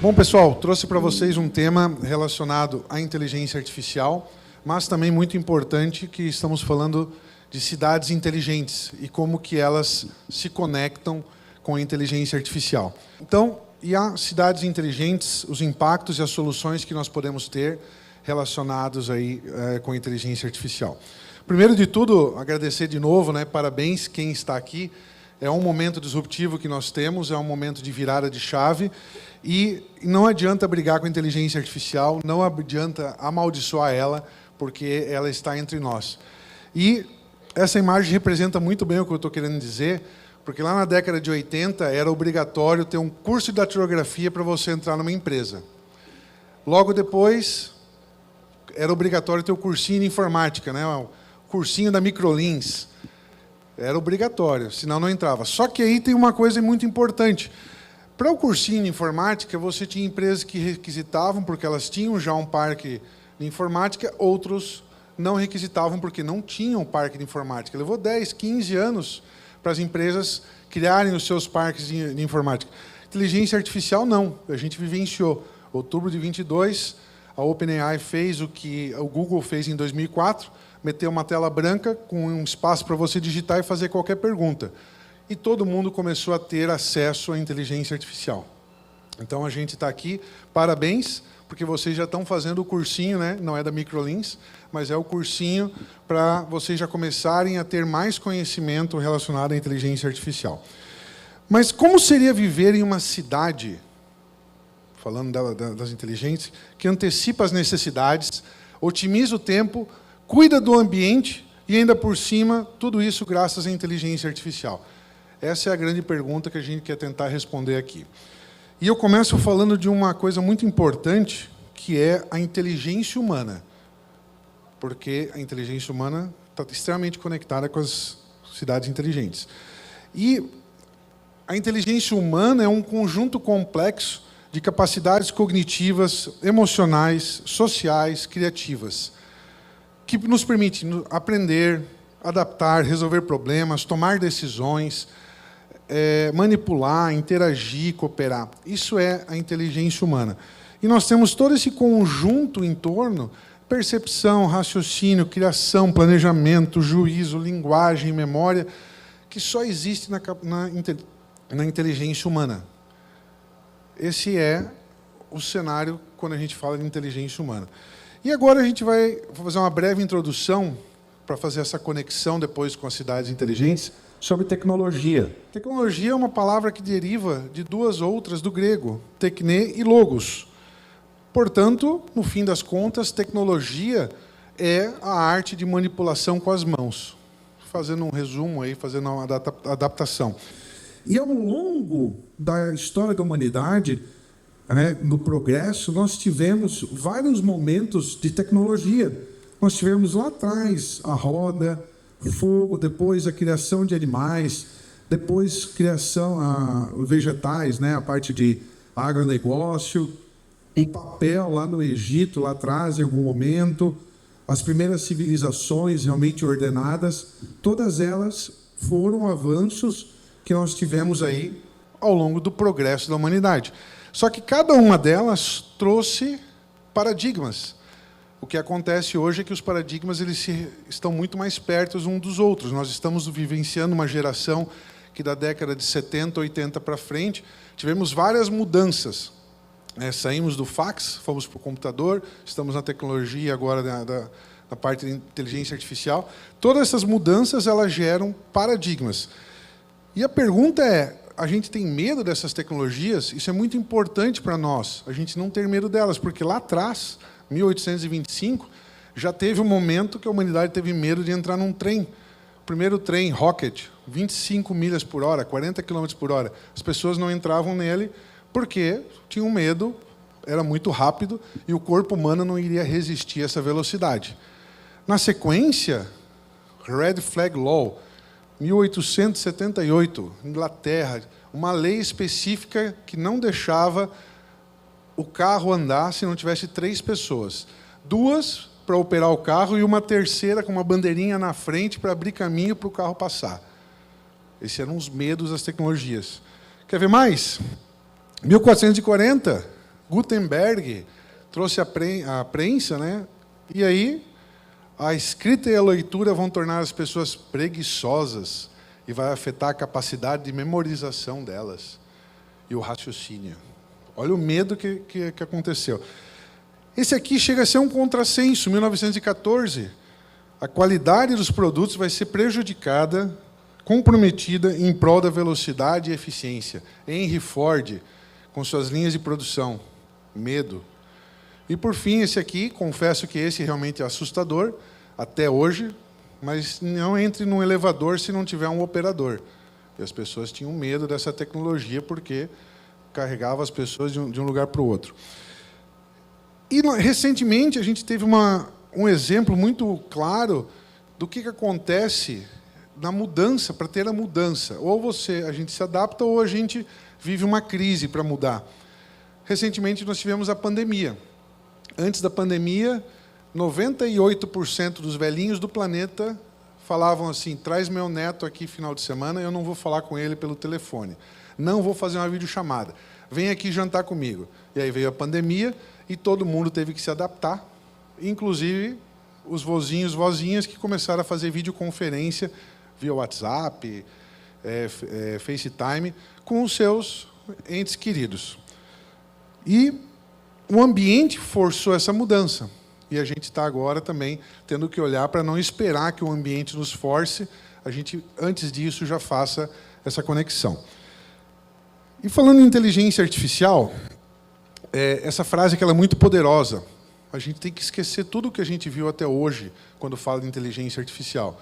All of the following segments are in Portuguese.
Bom, pessoal, trouxe para vocês um tema relacionado à inteligência artificial, mas também muito importante que estamos falando de cidades inteligentes e como que elas se conectam com a inteligência artificial. Então, e as cidades inteligentes, os impactos e as soluções que nós podemos ter relacionados aí com a inteligência artificial. Primeiro de tudo, agradecer de novo, parabéns quem está aqui. É um momento disruptivo que nós temos, é um momento de virada de chave e não adianta brigar com a inteligência artificial, não adianta amaldiçoar ela, porque ela está entre nós. E essa imagem representa muito bem o que eu estou querendo dizer, porque lá na década de 80 era obrigatório ter um curso de datilografia para você entrar numa empresa. Logo depois, era obrigatório ter o cursinho de informática, o cursinho da Microlins. Era obrigatório, senão não entrava. Só que aí tem uma coisa muito importante. Para o cursinho de informática, você tinha empresas que requisitavam, porque elas tinham já um parque de informática, outros não requisitavam, porque não tinham parque de informática. Levou 10, 15 anos para as empresas criarem os seus parques de informática. Inteligência artificial, não. A gente vivenciou. Outubro de 22, a OpenAI fez o que o Google fez em 2004, meteu uma tela branca com um espaço para você digitar e fazer qualquer pergunta. E todo mundo começou a ter acesso à inteligência artificial. Então, a gente está aqui. Parabéns, porque vocês já estão fazendo o cursinho, não é da Microlins, mas é o cursinho para vocês já começarem a ter mais conhecimento relacionado à inteligência artificial. Mas como seria viver em uma cidade, falando das inteligentes, que antecipa as necessidades, otimiza o tempo, cuida do ambiente e, ainda por cima, tudo isso graças à inteligência artificial? Essa é a grande pergunta que a gente quer tentar responder aqui. E eu começo falando de uma coisa muito importante, que é a inteligência humana. Porque a inteligência humana está extremamente conectada com as cidades inteligentes. E a inteligência humana é um conjunto complexo de capacidades cognitivas, emocionais, sociais, criativas, que nos permite aprender, adaptar, resolver problemas, tomar decisões, manipular, interagir, cooperar. Isso é a inteligência humana. E nós temos todo esse conjunto em torno: percepção, raciocínio, criação, planejamento, juízo, linguagem, memória, que só existe na inteligência humana. Esse é o cenário quando a gente fala de inteligência humana. E agora a gente vai fazer uma breve introdução para fazer essa conexão depois com as cidades inteligentes sobre tecnologia. Tecnologia é uma palavra que deriva de duas outras do grego, tekne e logos. Portanto, no fim das contas, tecnologia é a arte de manipulação com as mãos. Fazendo um resumo aí, fazendo uma adaptação. E ao longo da história da humanidade, no progresso, nós tivemos vários momentos de tecnologia. Nós tivemos lá atrás a roda, o fogo, depois a criação de animais, depois criação vegetais, a parte de agronegócio, o papel lá no Egito, lá atrás, em algum momento, as primeiras civilizações realmente ordenadas, todas elas foram avanços que nós tivemos aí ao longo do progresso da humanidade. Só que cada uma delas trouxe paradigmas. O que acontece hoje é que os paradigmas estão muito mais perto uns dos outros. Nós estamos vivenciando uma geração que, da década de 70, 80 para frente, tivemos várias mudanças. Saímos do fax, fomos para o computador, estamos na tecnologia agora da parte de inteligência artificial. Todas essas mudanças elas geram paradigmas. E a pergunta é: a gente tem medo dessas tecnologias? Isso é muito importante para nós, a gente não ter medo delas, porque lá atrás, 1825, já teve um momento que a humanidade teve medo de entrar num trem. O primeiro trem, Rocket, 25 milhas por hora, 40 km por hora. As pessoas não entravam nele porque tinham medo, era muito rápido, e o corpo humano não iria resistir a essa velocidade. Na sequência, Red Flag Law, 1878, Inglaterra, uma lei específica que não deixava o carro andar se não tivesse 3 pessoas. 2 para operar o carro e uma terceira com uma bandeirinha na frente para abrir caminho para o carro passar. Esses eram os medos das tecnologias. Quer ver mais? 1440, Gutenberg trouxe a prensa, né? E aí a escrita e a leitura vão tornar as pessoas preguiçosas e vai afetar a capacidade de memorização delas e o raciocínio. Olha o medo que aconteceu. Esse aqui chega a ser um contrassenso, 1914. A qualidade dos produtos vai ser prejudicada, comprometida em prol da velocidade e eficiência. Henry Ford, com suas linhas de produção. Medo. E, por fim, esse aqui, confesso que esse realmente é assustador, até hoje, mas não entre num elevador se não tiver um operador. E as pessoas tinham medo dessa tecnologia porque carregava as pessoas de um lugar para o outro. E, recentemente, a gente teve um exemplo muito claro do que acontece na mudança, para ter a mudança. Ou a gente se adapta, ou a gente vive uma crise para mudar. Recentemente, nós tivemos a pandemia. Antes da pandemia, 98% dos velhinhos do planeta falavam assim: traz meu neto aqui final de semana, eu não vou falar com ele pelo telefone. Não vou fazer uma videochamada. Vem aqui jantar comigo. E aí veio a pandemia e todo mundo teve que se adaptar, inclusive os vozinhos, vozinhas que começaram a fazer videoconferência via WhatsApp, FaceTime, com os seus entes queridos. E o ambiente forçou essa mudança. E a gente está agora também tendo que olhar para não esperar que o ambiente nos force, a gente, antes disso, já faça essa conexão. E falando em inteligência artificial, essa frase que ela é muito poderosa. A gente tem que esquecer tudo o que a gente viu até hoje, quando fala de inteligência artificial.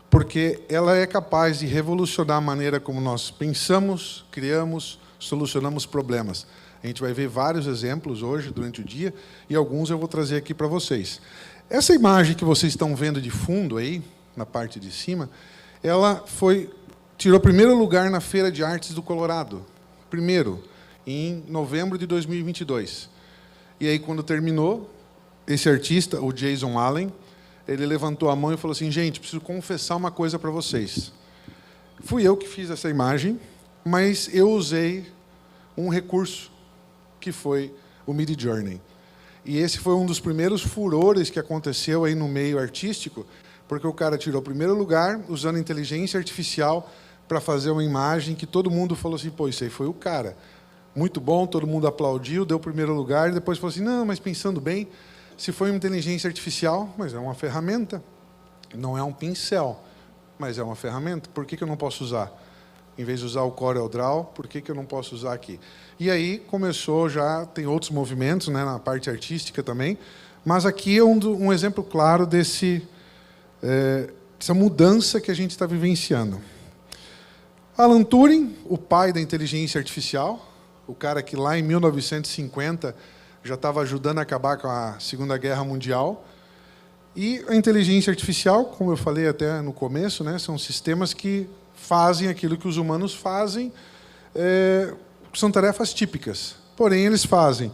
Porque ela é capaz de revolucionar a maneira como nós pensamos, criamos, solucionamos problemas. A gente vai ver vários exemplos hoje, durante o dia, e alguns eu vou trazer aqui para vocês. Essa imagem que vocês estão vendo de fundo aí, na parte de cima, ela tirou primeiro lugar na Feira de Artes do Colorado. Primeiro, em novembro de 2022. E aí, quando terminou, esse artista, o Jason Allen, ele levantou a mão e falou assim: gente, preciso confessar uma coisa para vocês. Fui eu que fiz essa imagem, mas eu usei um recurso, que foi o Midjourney. E esse foi um dos primeiros furores que aconteceu aí no meio artístico, porque o cara tirou o primeiro lugar usando inteligência artificial para fazer uma imagem que todo mundo falou assim: pô, isso aí foi o cara. Muito bom, todo mundo aplaudiu, deu o primeiro lugar, e depois falou assim: não, mas pensando bem, se foi uma inteligência artificial, mas é uma ferramenta, não é um pincel, mas é uma ferramenta, por que eu não posso usar? Em vez de usar o CorelDRAW, por que eu não posso usar aqui? E aí começou já, tem outros movimentos, né, na parte artística também, mas aqui é um exemplo claro dessa mudança que a gente está vivenciando. Alan Turing, o pai da inteligência artificial, o cara que lá em 1950 já estava ajudando a acabar com a Segunda Guerra Mundial. E a inteligência artificial, como eu falei até no começo, né, são sistemas que fazem aquilo que os humanos fazem, são tarefas típicas. Porém, eles fazem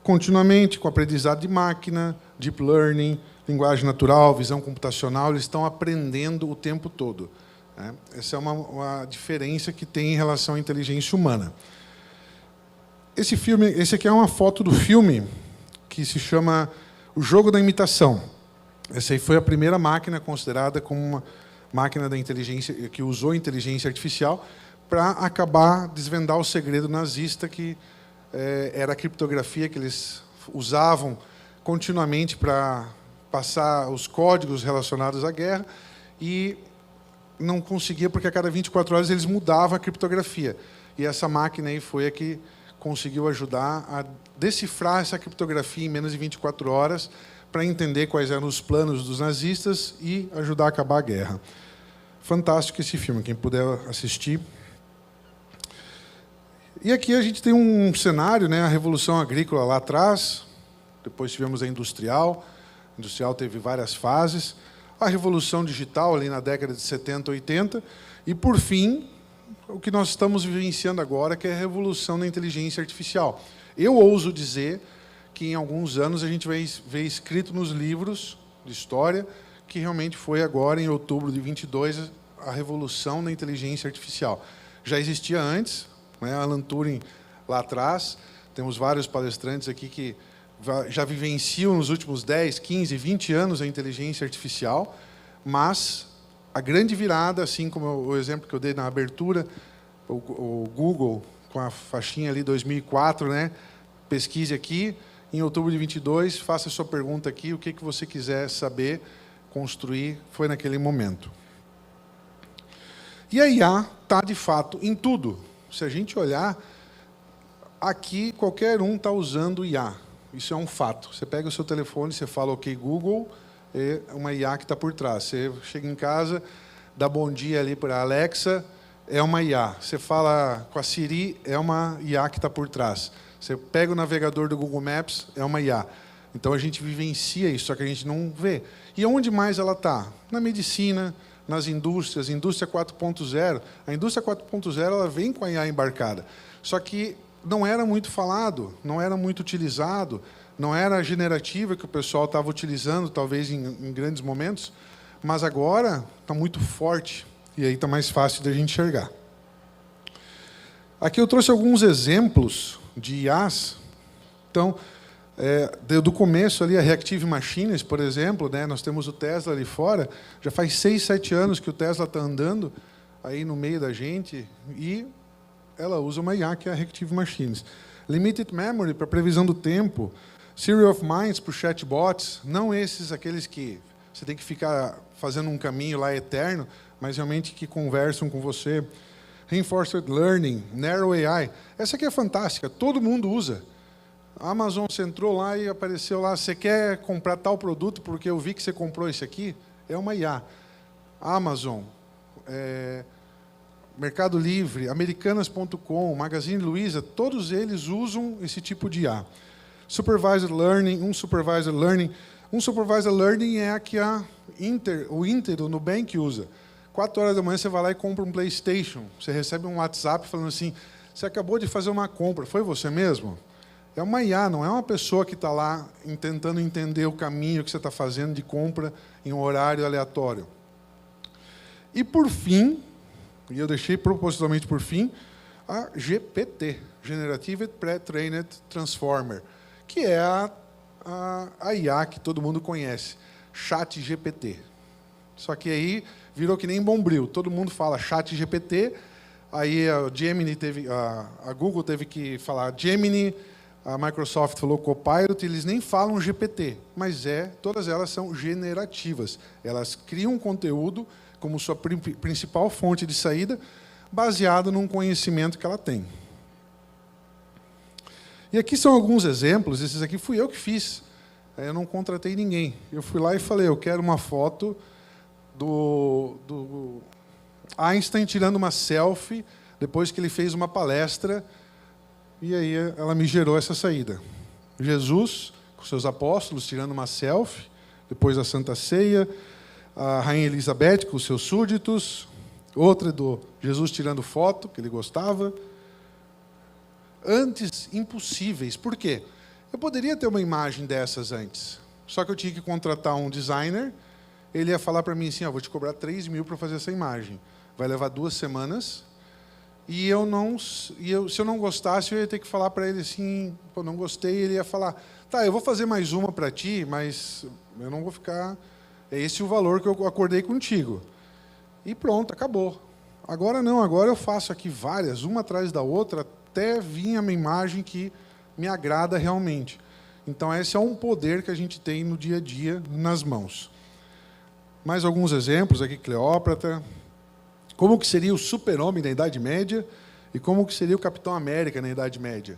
continuamente com aprendizado de máquina, deep learning, linguagem natural, visão computacional, eles estão aprendendo o tempo todo. Né? Essa é uma diferença que tem em relação à inteligência humana. Esse aqui é uma foto do filme que se chama O Jogo da Imitação. Essa aí foi a primeira máquina considerada como uma máquina da inteligência que usou inteligência artificial para acabar desvendar o segredo nazista, que era a criptografia que eles usavam continuamente para passar os códigos relacionados à guerra, e não conseguia porque a cada 24 horas eles mudavam a criptografia. E essa máquina aí foi a que conseguiu ajudar a decifrar essa criptografia em menos de 24 horas para entender quais eram os planos dos nazistas e ajudar a acabar a guerra. Fantástico esse filme, quem puder assistir. E aqui a gente tem um cenário, né, a Revolução Agrícola lá atrás, depois tivemos a Industrial. A Industrial teve várias fases. A Revolução Digital, ali na década de 70, 80. E, por fim, o que nós estamos vivenciando agora, que é a revolução da inteligência artificial. Eu ouso dizer que, em alguns anos, a gente vai ver escrito nos livros de história que realmente foi agora, em outubro de 22, a revolução da inteligência artificial. Já existia antes, né, Alan Turing lá atrás, Temos vários palestrantes aqui que já vivenciam nos últimos 10, 15, 20 anos a inteligência artificial, mas a grande virada, assim como o exemplo que eu dei na abertura, o Google, com a faixinha ali 2004, né? Pesquise aqui, em outubro de 22, faça a sua pergunta aqui, o que você quiser saber, construir, foi naquele momento. E a IA está, de fato, em tudo. Se a gente olhar, aqui qualquer um está usando IA. Isso é um fato. Você pega o seu telefone, você fala OK Google, é uma IA que está por trás. Você chega em casa, dá bom dia ali para a Alexa, é uma IA. Você fala com a Siri, é uma IA que está por trás. Você pega o navegador do Google Maps, é uma IA. Então a gente vivencia isso, só que a gente não vê. E onde mais ela está? Na medicina, nas indústrias, indústria 4.0. A indústria 4.0 ela vem com a IA embarcada. Só que não era muito falado, não era muito utilizado, não era a generativa que o pessoal estava utilizando, talvez em grandes momentos, mas agora está muito forte, e aí está mais fácil de a gente enxergar. Aqui eu trouxe alguns exemplos de IAs. Então, do começo ali, a Reactive Machines, por exemplo, né, nós temos o Tesla ali fora, já faz 6, 7 anos que o Tesla está andando aí no meio da gente, e ela usa uma IA, que é a Reactive Machines. Limited Memory, para previsão do tempo. Theory of Minds, para os chatbots. Não aqueles que você tem que ficar fazendo um caminho lá eterno, mas realmente que conversam com você. Reinforcement Learning, Narrow AI. Essa aqui é fantástica, todo mundo usa. A Amazon, você entrou lá e apareceu lá, você quer comprar tal produto porque eu vi que você comprou esse aqui? É uma IA. Amazon, Mercado Livre, Americanas.com, Magazine Luiza, todos eles usam esse tipo de IA. Supervised Learning, um Supervised Learning é a que o Inter, o Nubank usa. 4 horas da manhã você vai lá e compra um PlayStation. Você recebe um WhatsApp falando assim, você acabou de fazer uma compra, foi você mesmo? É uma IA, não é uma pessoa que está lá tentando entender o caminho que você está fazendo de compra em um horário aleatório. E, por fim, e eu deixei propositalmente por fim, a GPT, Generative Pre-Trained Transformer, que é a IA que todo mundo conhece, ChatGPT. Só que aí virou que nem Bombril, todo mundo fala ChatGPT, aí a Google teve que falar Gemini, a Microsoft falou Copilot, eles nem falam GPT, mas todas elas são generativas. Elas criam conteúdo como sua principal fonte de saída, baseado num conhecimento que ela tem. E aqui são alguns exemplos, esses aqui fui eu que fiz. Eu não contratei ninguém. Eu fui lá e falei, eu quero uma foto do Einstein tirando uma selfie depois que ele fez uma palestra, e aí ela me gerou essa saída. Jesus, com seus apóstolos, tirando uma selfie, depois da Santa Ceia, a Rainha Elizabeth com os seus súditos, outra do Jesus tirando foto, que ele gostava. Antes, impossíveis. Por quê? Eu poderia ter uma imagem dessas antes, só que eu tinha que contratar um designer, ele ia falar para mim assim, vou te cobrar 3 mil para fazer essa imagem. Vai levar 2 semanas, e se eu não gostasse, eu ia ter que falar para ele assim, pô, não gostei, ele ia falar, tá, eu vou fazer mais uma para ti, mas eu não vou ficar... É esse o valor que eu acordei contigo. E pronto, acabou. Agora não, agora eu faço aqui várias, uma atrás da outra, até vir uma imagem que me agrada realmente. Então, esse é um poder que a gente tem no dia a dia, nas mãos. Mais alguns exemplos aqui, Cleópatra. Como que seria o super-homem na Idade Média e como que seria o Capitão América na Idade Média.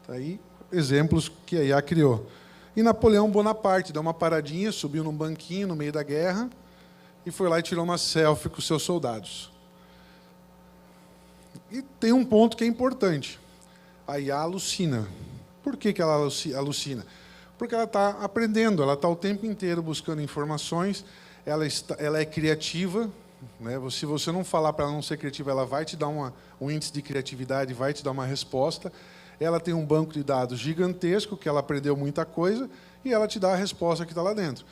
Tá aí exemplos que a IA criou. E Napoleão Bonaparte deu uma paradinha, subiu num banquinho no meio da guerra e foi lá e tirou uma selfie com os seus soldados. E tem um ponto que é importante. A IA alucina. Por que ela alucina? Porque ela está aprendendo, ela está o tempo inteiro buscando informações, ela é criativa, né? Se você não falar para ela não ser criativa, ela vai te dar um índice de criatividade, vai te dar uma resposta. Ela tem um banco de dados gigantesco, que ela aprendeu muita coisa, e ela te dá a resposta que está lá dentro.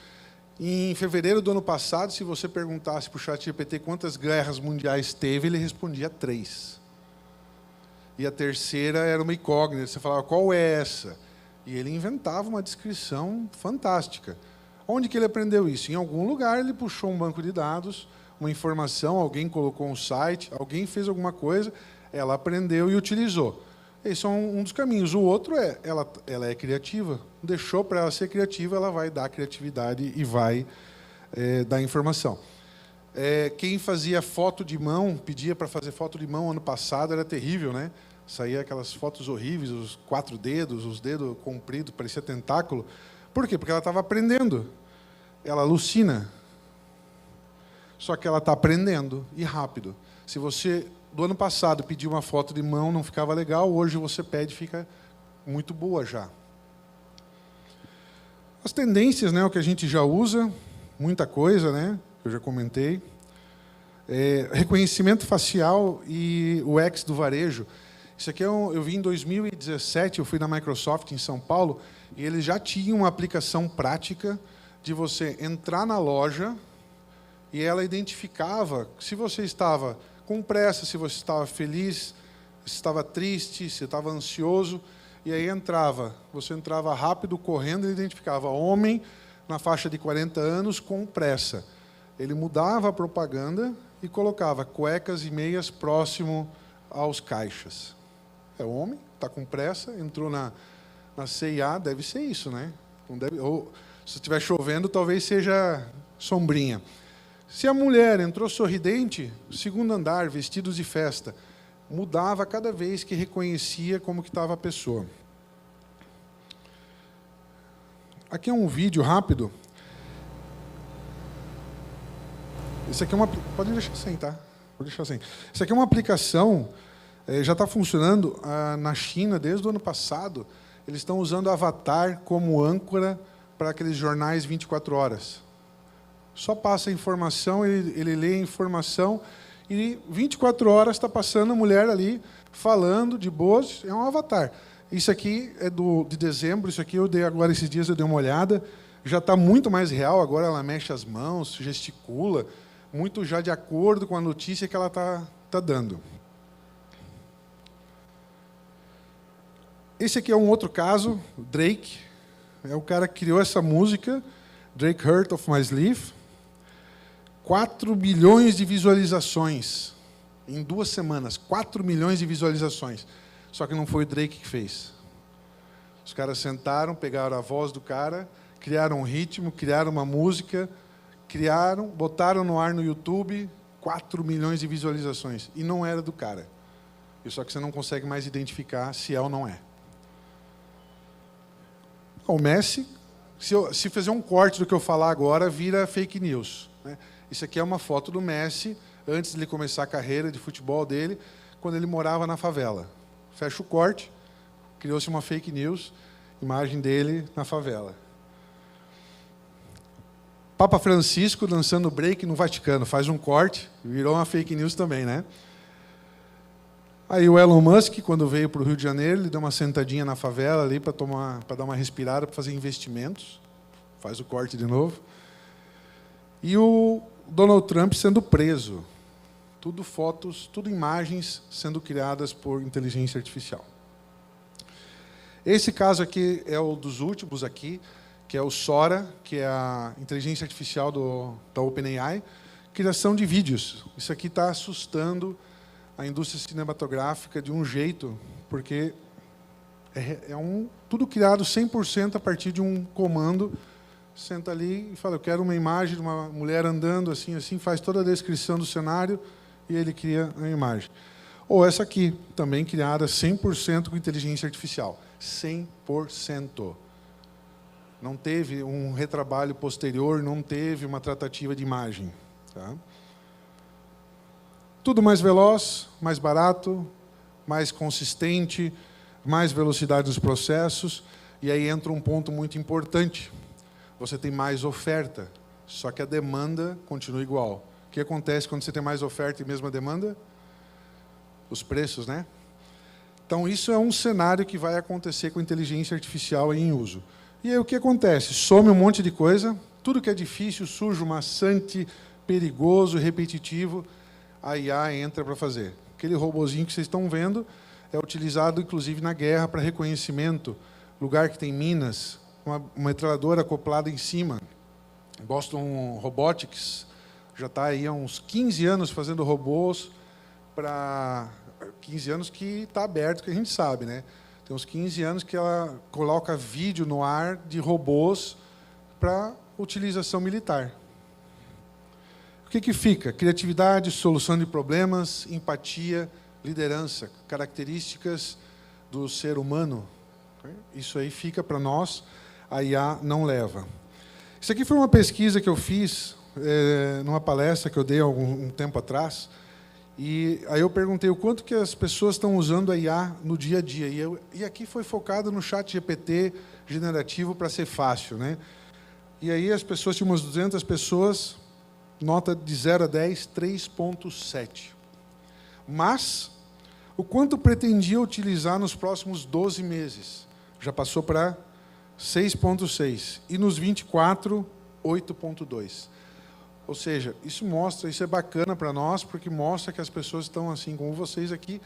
Em fevereiro do ano passado, se você perguntasse para o ChatGPT quantas guerras mundiais teve, ele respondia 3. E a terceira era uma incógnita. Você falava, qual é essa? E ele inventava uma descrição fantástica. Onde que ele aprendeu isso? Em algum lugar ele puxou um banco de dados, uma informação, alguém colocou um site, alguém fez alguma coisa, ela aprendeu e utilizou. Esse é um dos caminhos. O outro é, ela é criativa. Deixou para ela ser criativa, ela vai dar criatividade e vai dar informação. Quem fazia foto de mão, pedia para fazer foto de mão ano passado, era terrível, né? Saía aquelas fotos horríveis, os 4 dedos, os dedos compridos, parecia tentáculo. Por quê? Porque ela estava aprendendo. Ela alucina. Só que ela está aprendendo, e rápido. Se você, do ano passado, pediu uma foto de mão, não ficava legal, hoje você pede, fica muito boa já. As tendências, né, o que a gente já usa, muita coisa, né, que eu já comentei. Reconhecimento facial e o UX do varejo. Isso aqui eu vi em 2017, eu fui na Microsoft em São Paulo, e eles já tinham uma aplicação prática de você entrar na loja e ela identificava se você estava com pressa, se você estava feliz, se estava triste, se estava ansioso, e aí você entrava rápido, correndo, e identificava homem na faixa de 40 anos com pressa. Ele mudava a propaganda e colocava cuecas e meias próximo aos caixas. É homem, está com pressa, entrou na C&A, deve ser isso, né? Não deve, ou, se estiver chovendo, talvez seja sombrinha. Se a mulher entrou sorridente, segundo andar, vestidos de festa, mudava cada vez que reconhecia como que estava a pessoa. Aqui é um vídeo rápido. Isso aqui é uma... Pode deixar assim, tá? Pode deixar assim. Isso aqui é uma aplicação, já está funcionando na China desde o ano passado. Eles estão usando Avatar como âncora para aqueles jornais 24 horas. Só passa a informação, ele lê a informação, e 24 horas está passando a mulher ali, falando de boas, é um avatar. Isso aqui é de dezembro, isso aqui eu dei agora esses dias, eu dei uma olhada, já está muito mais real, agora ela mexe as mãos, gesticula, muito já de acordo com a notícia que ela está dando. Esse aqui é um outro caso, Drake, é o cara que criou essa música, Drake Hurt of My Sleeve, 4 milhões de visualizações em 2 semanas, 4 milhões de visualizações. Só que não foi o Drake que fez. Os caras sentaram, pegaram a voz do cara, criaram um ritmo, criaram uma música, botaram no ar no YouTube, 4 milhões de visualizações. E não era do cara. Só que você não consegue mais identificar se é ou não é. O Messi, se fizer um corte do que eu falar agora, vira fake news, né? Isso aqui é uma foto do Messi, antes de ele começar a carreira de futebol dele, quando ele morava na favela. Fecha o corte, criou-se uma fake news, imagem dele na favela. Papa Francisco dançando break no Vaticano, faz um corte, virou uma fake news também, né? Aí o Elon Musk, quando veio para o Rio de Janeiro, ele deu uma sentadinha na favela ali para dar uma respirada, para fazer investimentos. Faz o corte de novo. E o Donald Trump sendo preso. Tudo fotos, tudo imagens sendo criadas por inteligência artificial. Esse caso aqui é o dos últimos aqui, que é o Sora, que é a inteligência artificial da OpenAI, criação de vídeos. Isso aqui está assustando a indústria cinematográfica de um jeito, porque tudo criado 100% a partir de um comando. Senta ali e fala, eu quero uma imagem de uma mulher andando assim, assim, faz toda a descrição do cenário e ele cria a imagem. Ou essa aqui, também criada 100% com inteligência artificial. 100%. Não teve um retrabalho posterior, não teve uma tratativa de imagem. Tá? Tudo mais veloz, mais barato, mais consistente, mais velocidade nos processos, e aí entra um ponto muito importante. Você tem mais oferta, só que a demanda continua igual. O que acontece quando você tem mais oferta e mesma demanda? Os preços, né? Então, isso é um cenário que vai acontecer com inteligência artificial em uso. E aí o que acontece? Some um monte de coisa, tudo que é difícil, sujo, maçante, perigoso, repetitivo, a IA entra para fazer. Aquele robozinho que vocês estão vendo, é utilizado, inclusive, na guerra para reconhecimento, lugar que tem minas, uma metralhadora acoplada em cima. Boston Robotics já está aí há uns 15 anos fazendo robôs para... 15 anos que está aberto, que a gente sabe, né? Tem uns 15 anos que ela coloca vídeo no ar de robôs para utilização militar. O que fica? Criatividade, solução de problemas, empatia, liderança, características do ser humano. Isso aí fica para nós, a IA não leva. Isso aqui foi uma pesquisa que eu fiz numa palestra que eu dei há um tempo atrás, e aí eu perguntei o quanto que as pessoas estão usando a IA no dia a dia. E aqui foi focado no chat GPT generativo para ser fácil, né? E aí as pessoas, tinha umas 200 pessoas, nota de 0 a 10, 3,7. Mas, o quanto pretendia utilizar nos próximos 12 meses? Já passou para 6,6. E nos 24, 8,2. Ou seja, isso é bacana para nós, porque mostra que as pessoas estão, assim como vocês aqui,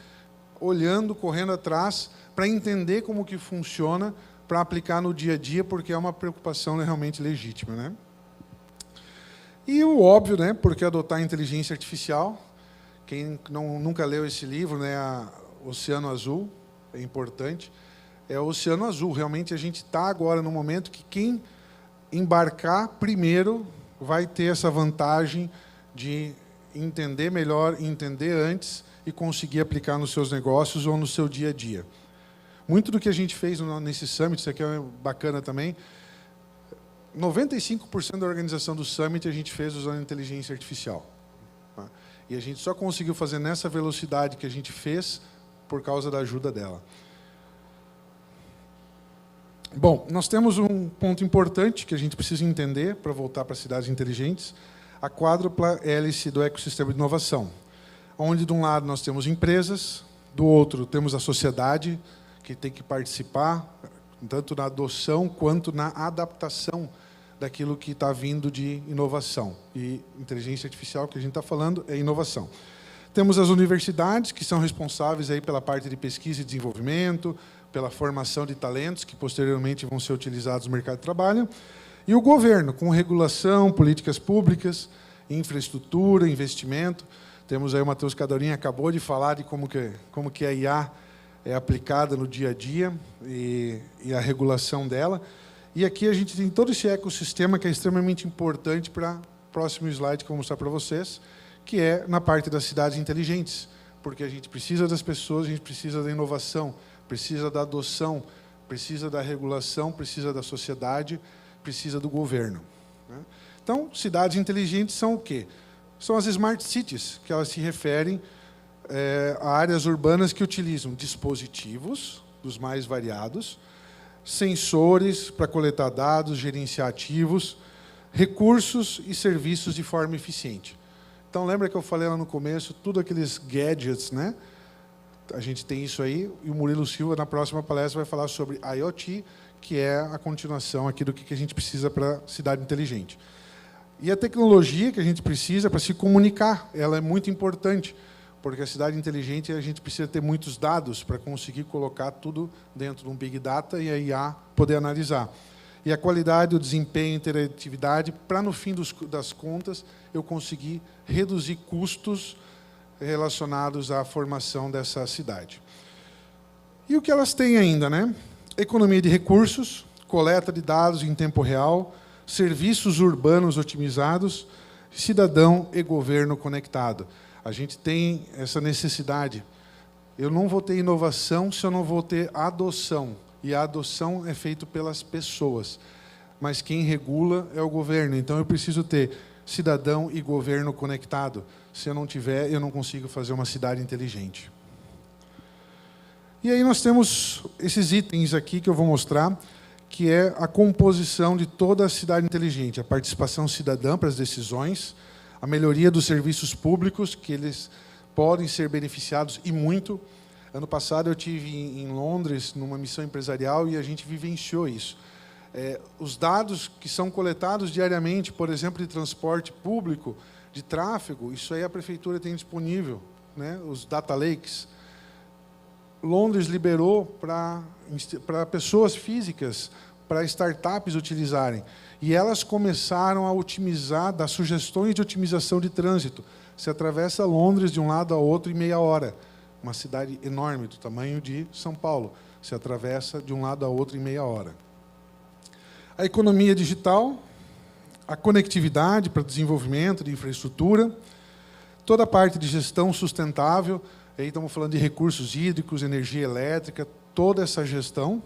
olhando, correndo atrás, para entender como que funciona, para aplicar no dia a dia, porque é uma preocupação realmente legítima, né? E o óbvio, né? Porque adotar a inteligência artificial, quem nunca leu esse livro, né? Oceano Azul, é importante, é o Oceano Azul. Realmente a gente está agora no momento que quem embarcar primeiro vai ter essa vantagem de entender melhor, entender antes e conseguir aplicar nos seus negócios ou no seu dia a dia. Muito do que a gente fez nesse Summit, isso aqui é bacana também, 95% da organização do Summit a gente fez usando inteligência artificial. Tá? E a gente só conseguiu fazer nessa velocidade que a gente fez por causa da ajuda dela. Bom, nós temos um ponto importante que a gente precisa entender para voltar para cidades inteligentes, a quádrupla hélice do ecossistema de inovação, onde de um lado nós temos empresas, do outro temos a sociedade, que tem que participar, tanto na adoção quanto na adaptação daquilo que está vindo de inovação. E inteligência artificial, que a gente está falando, é inovação. Temos as universidades, que são responsáveis aí pela parte de pesquisa e desenvolvimento, pela formação de talentos, que posteriormente vão ser utilizados no mercado de trabalho, e o governo, com regulação, políticas públicas, infraestrutura, investimento. Temos aí o Matheus Cadorinha acabou de falar de como que a IA é aplicada no dia a dia e a regulação dela. E aqui a gente tem todo esse ecossistema que é extremamente importante para o próximo slide que eu vou mostrar para vocês, que é na parte das cidades inteligentes, porque a gente precisa das pessoas, a gente precisa da inovação, precisa da adoção, precisa da regulação, precisa da sociedade, precisa do governo. Então, cidades inteligentes são o quê? São as smart cities, que elas se referem a áreas urbanas que utilizam dispositivos, dos mais variados, sensores para coletar dados, gerenciar ativos, recursos e serviços de forma eficiente. Então, lembra que eu falei lá no começo, tudo aqueles gadgets, né? A gente tem isso aí, e o Murilo Silva, na próxima palestra, vai falar sobre IoT, que é a continuação aqui do que a gente precisa para a cidade inteligente. E a tecnologia que a gente precisa para se comunicar, ela é muito importante, porque a cidade inteligente a gente precisa ter muitos dados para conseguir colocar tudo dentro de um Big Data e a IA poder analisar. E a qualidade, o desempenho, a interatividade, para, no fim das contas, eu conseguir reduzir custos relacionados à formação dessa cidade. E o que elas têm ainda, né? Economia de recursos, coleta de dados em tempo real, serviços urbanos otimizados, cidadão e governo conectado. A gente tem essa necessidade. Eu não vou ter inovação se eu não vou ter adoção. E a adoção é feita pelas pessoas. Mas quem regula é o governo. Então, eu preciso ter cidadão e governo conectado. Se eu não tiver, eu não consigo fazer uma cidade inteligente. E aí nós temos esses itens aqui que eu vou mostrar, que é a composição de toda a cidade inteligente, a participação cidadã para as decisões, a melhoria dos serviços públicos, que eles podem ser beneficiados e muito. Ano passado eu estive em Londres, numa missão empresarial, e a gente vivenciou isso. Os dados que são coletados diariamente, por exemplo, de transporte público, de tráfego, isso aí a prefeitura tem disponível, né? Os data lakes. Londres liberou para pessoas físicas, para startups utilizarem. E elas começaram a otimizar, dar sugestões de otimização de trânsito. Você atravessa Londres de um lado a outro em meia hora. Uma cidade enorme, do tamanho de São Paulo. Você atravessa de um lado a outro em meia hora. A economia digital, a conectividade para desenvolvimento de infraestrutura, toda a parte de gestão sustentável, aí estamos falando de recursos hídricos, energia elétrica, toda essa gestão.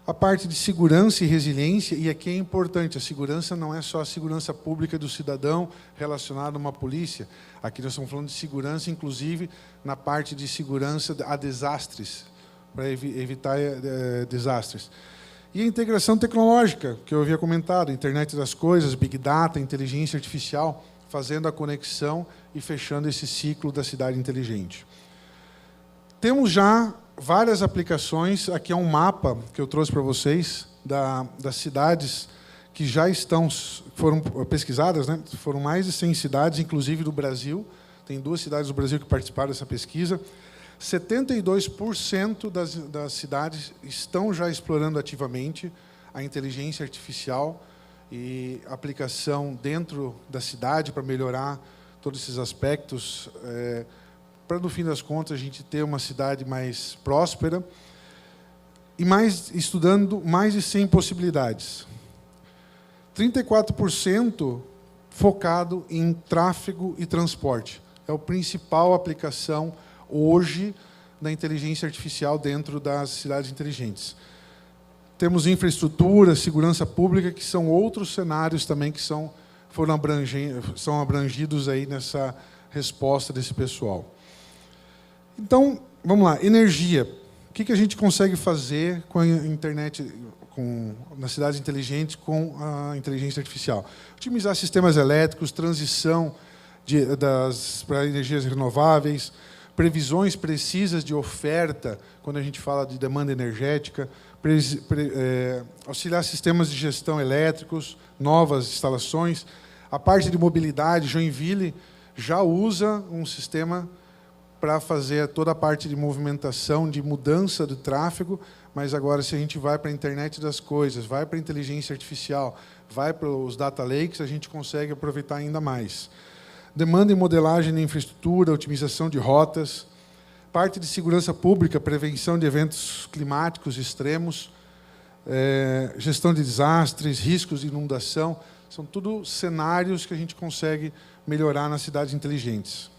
A parte de segurança e resiliência, e aqui é importante, a segurança não é só a segurança pública do cidadão relacionada a uma polícia. Aqui nós estamos falando de segurança, inclusive, na parte de segurança a desastres, para evitar desastres. E a integração tecnológica, que eu havia comentado, internet das coisas, big data, inteligência artificial, fazendo a conexão e fechando esse ciclo da cidade inteligente. Temos já várias aplicações. Aqui é um mapa que eu trouxe para vocês das cidades que já foram pesquisadas, né? Foram mais de 100 cidades, inclusive do Brasil. Tem 2 cidades do Brasil que participaram dessa pesquisa. 72% das cidades estão já explorando ativamente a inteligência artificial e aplicação dentro da cidade para melhorar todos esses aspectos, para, no fim das contas, a gente ter uma cidade mais próspera e estudando mais de 100 possibilidades. 34% focado em tráfego e transporte. É a principal aplicação hoje da inteligência artificial dentro das cidades inteligentes. Temos infraestrutura, segurança pública, que são outros cenários também que são abrangidos aí nessa resposta desse pessoal. Então, vamos lá, energia. O que a gente consegue fazer com a internet, nas cidades inteligentes, com a inteligência artificial? Otimizar sistemas elétricos, transição para energias renováveis, previsões precisas de oferta, quando a gente fala de demanda energética, auxiliar sistemas de gestão elétricos, novas instalações. A parte de mobilidade, Joinville já usa um sistema para fazer toda a parte de movimentação, de mudança do tráfego, mas agora, se a gente vai para a internet das coisas, vai para a inteligência artificial, vai para os data lakes, a gente consegue aproveitar ainda mais. Demanda e modelagem de infraestrutura, otimização de rotas, parte de segurança pública, prevenção de eventos climáticos extremos, gestão de desastres, riscos de inundação, são tudo cenários que a gente consegue melhorar nas cidades inteligentes.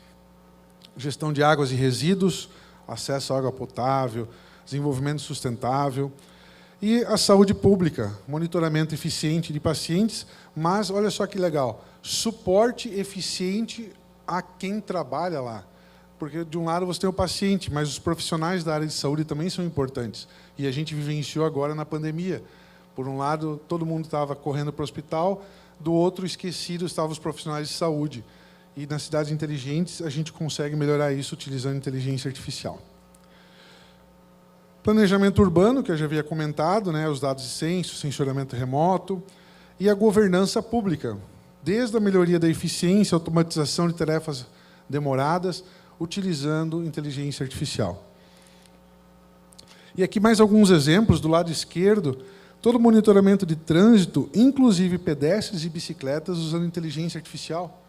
Gestão de águas e resíduos, acesso à água potável, desenvolvimento sustentável. E a saúde pública, monitoramento eficiente de pacientes, mas, olha só que legal, suporte eficiente a quem trabalha lá. Porque, de um lado, você tem o paciente, mas os profissionais da área de saúde também são importantes. E a gente vivenciou agora na pandemia. Por um lado, todo mundo estava correndo para o hospital, do outro, esquecido, estavam os profissionais de saúde. E nas cidades inteligentes, a gente consegue melhorar isso utilizando inteligência artificial. Planejamento urbano, que eu já havia comentado, né, os dados de censo, sensoriamento remoto, e a governança pública, desde a melhoria da eficiência, automatização de tarefas demoradas, utilizando inteligência artificial. E aqui mais alguns exemplos, do lado esquerdo, todo o monitoramento de trânsito, inclusive pedestres e bicicletas, usando inteligência artificial.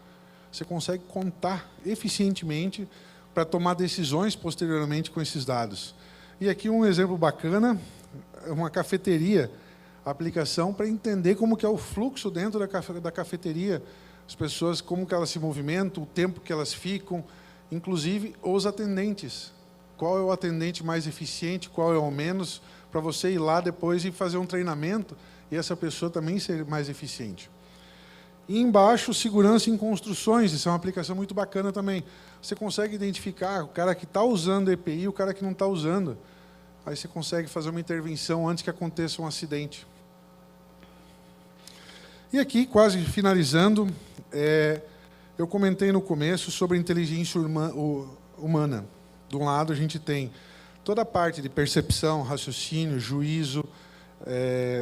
Você consegue contar eficientemente para tomar decisões posteriormente com esses dados. E aqui um exemplo bacana, uma cafeteria, a aplicação para entender como que é o fluxo dentro da cafeteria, as pessoas, como que elas se movimentam, o tempo que elas ficam, inclusive os atendentes. Qual é o atendente mais eficiente, qual é o menos, para você ir lá depois e fazer um treinamento e essa pessoa também ser mais eficiente. E embaixo, segurança em construções, isso é uma aplicação muito bacana também. Você consegue identificar o cara que está usando EPI e o cara que não está usando. Aí você consegue fazer uma intervenção antes que aconteça um acidente. E aqui, quase finalizando, eu comentei no começo sobre a inteligência humana. De um lado, a gente tem toda a parte de percepção, raciocínio, juízo,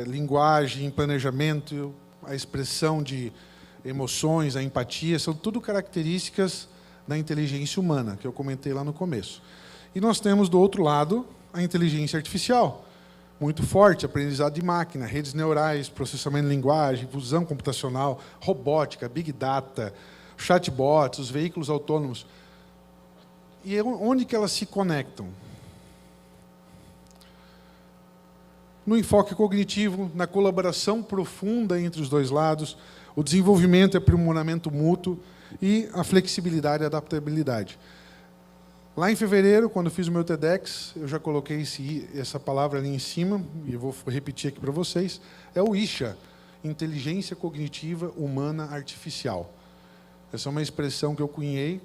linguagem, planejamento, a expressão de emoções, a empatia, são tudo características da inteligência humana, que eu comentei lá no começo. E nós temos, do outro lado, a inteligência artificial, muito forte, aprendizado de máquina, redes neurais, processamento de linguagem, fusão computacional, robótica, big data, chatbots, os veículos autônomos. E onde que elas se conectam? No enfoque cognitivo, na colaboração profunda entre os dois lados, o desenvolvimento e aprimoramento mútuo e a flexibilidade e adaptabilidade. Lá em fevereiro, quando eu fiz o meu TEDx, eu já coloquei essa palavra ali em cima, e eu vou repetir aqui para vocês, é o ISHA, Inteligência Cognitiva Humana Artificial. Essa é uma expressão que eu cunhei,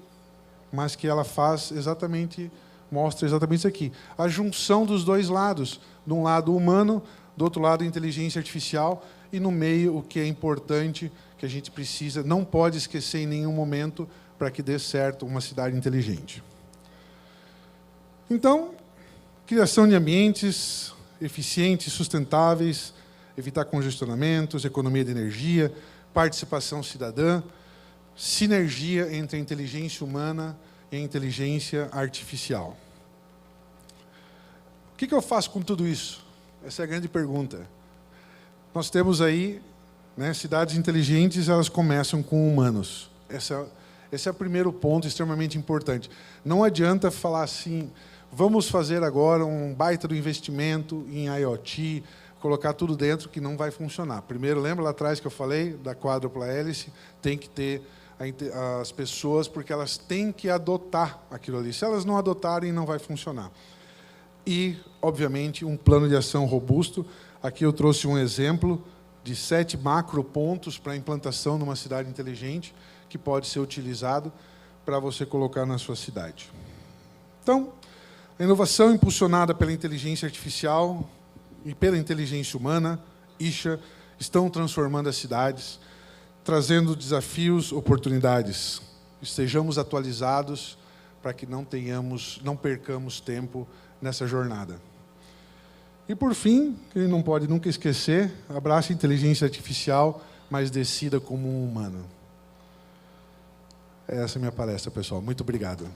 mas que ela mostra exatamente isso aqui. A junção dos dois lados, de um lado humano, do outro lado inteligência artificial, e no meio o que é importante, que a gente precisa, não pode esquecer em nenhum momento para que dê certo uma cidade inteligente. Então, criação de ambientes eficientes, sustentáveis, evitar congestionamentos, economia de energia, participação cidadã, sinergia entre a inteligência humana e a inteligência artificial. O que eu faço com tudo isso? Essa é a grande pergunta. Nós temos aí, né, cidades inteligentes, elas começam com humanos. Esse é o primeiro ponto extremamente importante. Não adianta falar assim, vamos fazer agora um baita do investimento em IoT, colocar tudo dentro, que não vai funcionar. Primeiro, lembra lá atrás que eu falei da quádrupla hélice? Tem que ter as pessoas, porque elas têm que adotar aquilo ali. Se elas não adotarem, não vai funcionar. E, obviamente, um plano de ação robusto. Aqui eu trouxe um exemplo de 7 macropontos para a implantação numa cidade inteligente, que pode ser utilizado para você colocar na sua cidade. Então, a inovação impulsionada pela inteligência artificial e pela inteligência humana, ISHA, estão transformando as cidades, trazendo desafios, oportunidades. Estejamos atualizados para que não percamos tempo nessa jornada. E, por fim, que não pode nunca esquecer, abrace a inteligência artificial, mas decida como um humano. Essa é a minha palestra, pessoal. Muito obrigado.